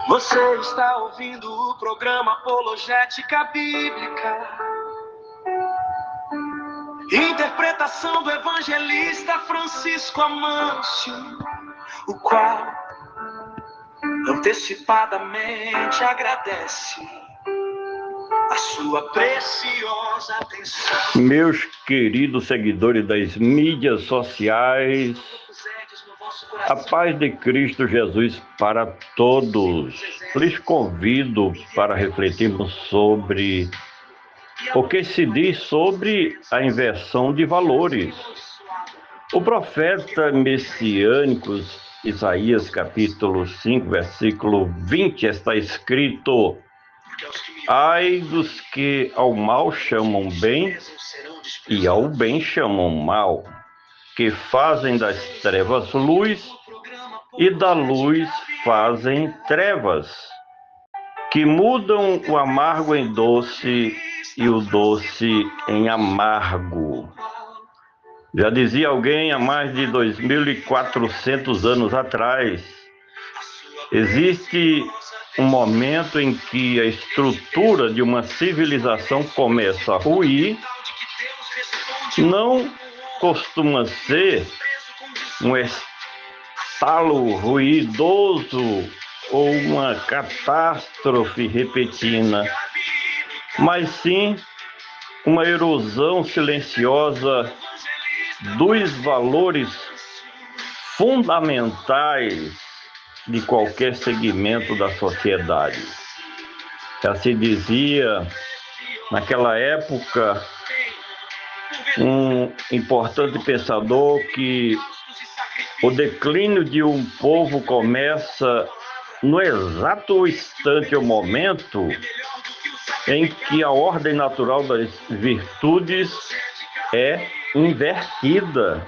Você está ouvindo o programa Apologética Bíblica. Interpretação do evangelista Francisco Amâncio, o qual antecipadamente agradece a sua preciosa atenção. Meus queridos seguidores das mídias sociais, a paz de Cristo Jesus para todos. Lhes convido para refletirmos sobre o que se diz sobre a inversão de valores. O profeta messiânico Isaías capítulo 5, versículo 20 está escrito: ai dos que ao mal chamam bem e ao bem chamam mal, que fazem das trevas luz e da luz fazem trevas, que mudam o amargo em doce e o doce em amargo. Já dizia alguém há mais de 2.400 anos atrás, existe um momento em que a estrutura de uma civilização começa a ruir. Não costuma ser um estalo ruidoso ou uma catástrofe repentina, mas sim uma erosão silenciosa dos valores fundamentais de qualquer segmento da sociedade. Já se dizia naquela época, um importante pensador, que o declínio de um povo começa no exato instante ou momento em que a ordem natural das virtudes é invertida.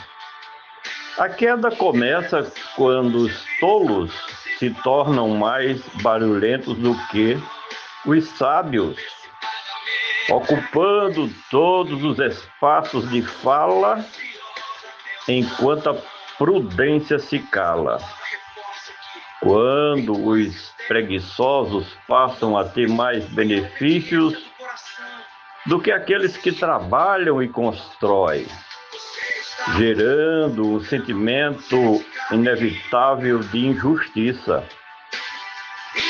A queda começa quando os tolos se tornam mais barulhentos do que os sábios, ocupando todos os espaços de fala, enquanto a prudência se cala. Quando os preguiçosos passam a ter mais benefícios do que aqueles que trabalham e constroem, gerando um sentimento inevitável de injustiça.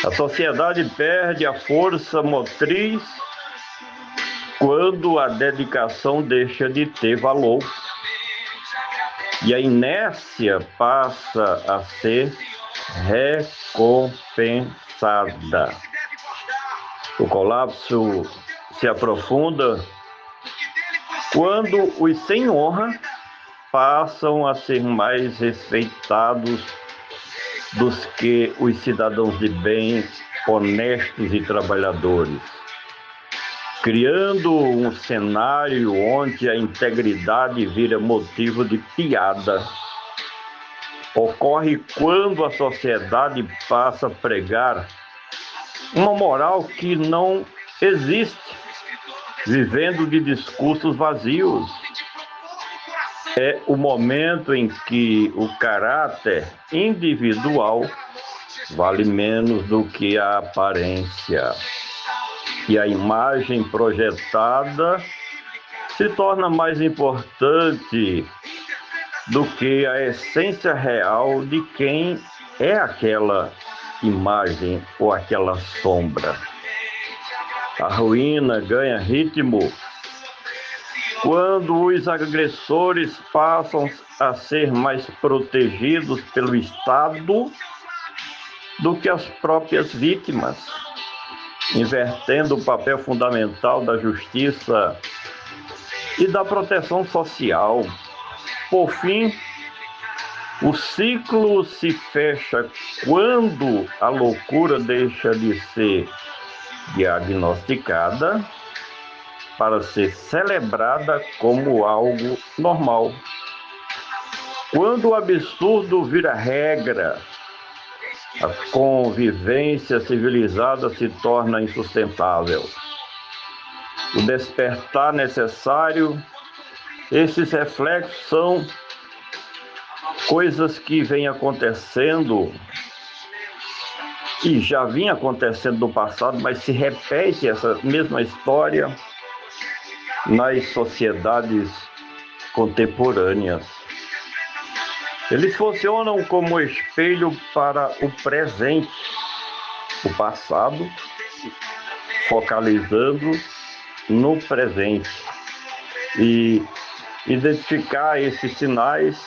A sociedade perde a força motriz quando a dedicação deixa de ter valor e a inércia passa a ser recompensada. O colapso se aprofunda quando os sem honra passam a ser mais respeitados dos que os cidadãos de bem, honestos e trabalhadores, criando um cenário onde a integridade vira motivo de piada. Ocorre quando a sociedade passa a pregar uma moral que não existe, vivendo de discursos vazios. É o momento em que o caráter individual vale menos do que a aparência, e a imagem projetada se torna mais importante do que a essência real de quem é aquela imagem ou aquela sombra. A ruína ganha ritmo quando os agressores passam a ser mais protegidos pelo Estado do que as próprias vítimas, invertendo o papel fundamental da justiça e da proteção social. Por fim, o ciclo se fecha quando a loucura deixa de ser diagnosticada para ser celebrada como algo normal. Quando o absurdo vira regra, a convivência civilizada se torna insustentável. O despertar necessário, esses reflexos são coisas que vêm acontecendo e já vinha acontecendo no passado, mas se repete essa mesma história nas sociedades contemporâneas. Eles funcionam como espelho para o presente, o passado, focalizando no presente. E identificar esses sinais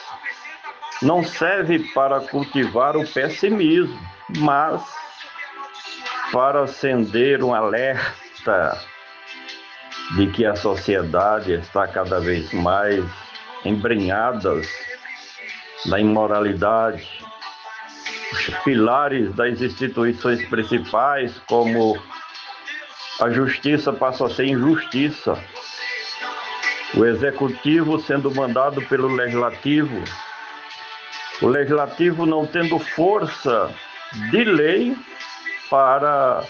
não serve para cultivar o pessimismo, mas para acender um alerta de que a sociedade está cada vez mais embrenhada na imoralidade. Os pilares das instituições principais, como a justiça, passam a ser injustiça. O executivo sendo mandado pelo legislativo, o legislativo não tendo força de lei para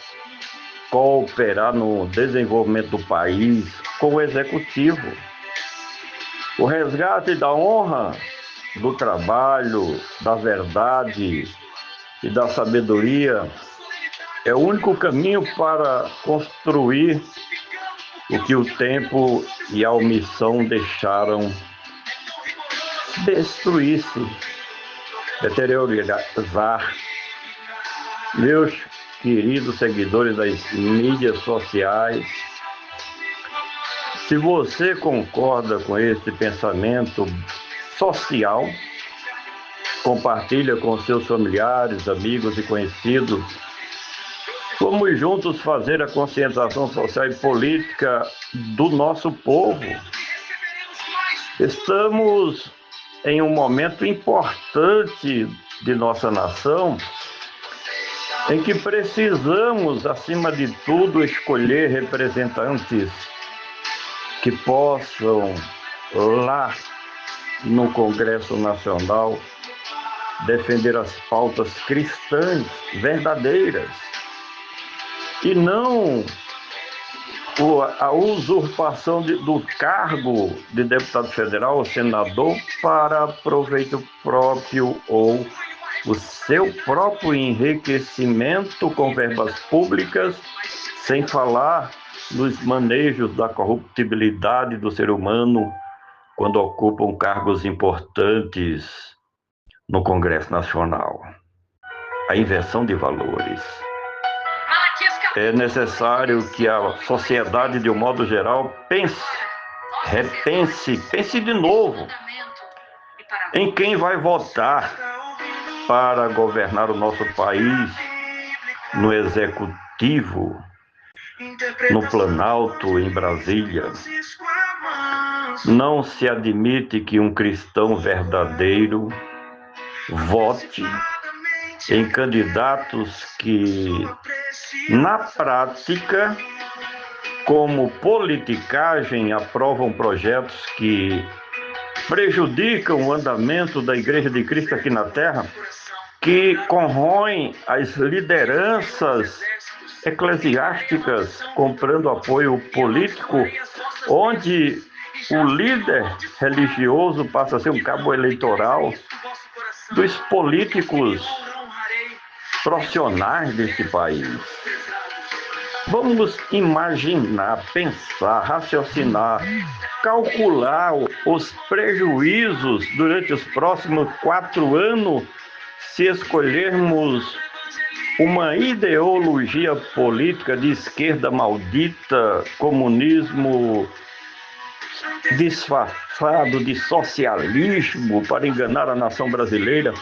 cooperar no desenvolvimento do país com o executivo. O resgate da honra, do trabalho, da verdade e da sabedoria é o único caminho para construir o que o tempo e a omissão deixaram destruir-se, deteriorar. Meus queridos seguidores das mídias sociais, se você concorda com esse pensamento social, compartilha com seus familiares, amigos e conhecidos. Vamos juntos fazer a conscientização social e política do nosso povo. Estamos em um momento importante de nossa nação, em que precisamos, acima de tudo, escolher representantes que possam, lá no Congresso Nacional, defender as pautas cristãs verdadeiras e não a usurpação do cargo de deputado federal ou senador para proveito próprio ou o seu próprio enriquecimento com verbas públicas, sem falar nos manejos da corruptibilidade do ser humano quando ocupam cargos importantes no Congresso Nacional. A inversão de valores. É necessário que a sociedade, de um modo geral, pense de novo em quem vai votar para governar o nosso país no Executivo, no Planalto, em Brasília. Não se admite que um cristão verdadeiro vote em candidatos que, na prática, como politicagem, aprovam projetos que prejudicam o andamento da Igreja de Cristo aqui na Terra, que corroem as lideranças eclesiásticas, comprando apoio político, onde o líder religioso passa a ser um cabo eleitoral dos políticos profissionais deste país. Vamos imaginar, pensar, raciocinar, calcular os prejuízos durante os próximos 4 anos se escolhermos uma ideologia política de esquerda maldita, comunismo disfarçado de socialismo para enganar a nação brasileira.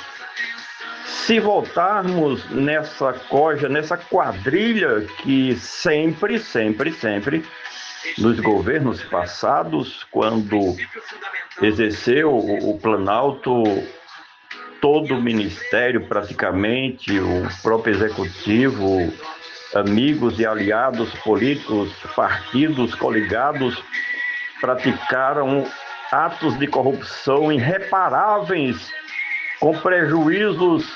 Se voltarmos nessa coja, nessa quadrilha que sempre, nos governos passados, quando exerceu o Planalto, todo o ministério praticamente, o próprio executivo, amigos e aliados políticos, partidos coligados, praticaram atos de corrupção irreparáveis, com prejuízos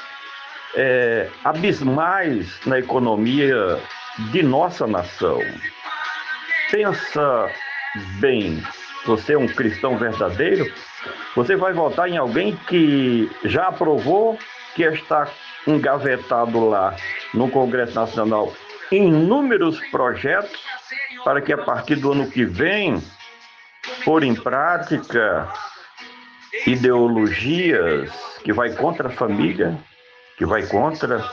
abismais na economia de nossa nação. Pensa bem, você é um cristão verdadeiro? Você vai votar em alguém que já aprovou, que está engavetado lá no Congresso Nacional inúmeros projetos para que a partir do ano que vem, pôr em prática ideologias que vai contra a família, que vai contra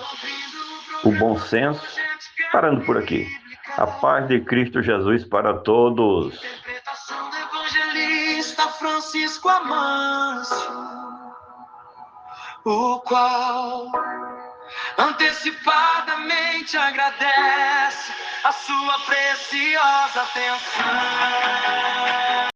o bom senso. Parando por aqui. A paz de Cristo Jesus para todos. Interpretação do evangelista Francisco Amâncio, o qual antecipadamente agradece a sua preciosa atenção.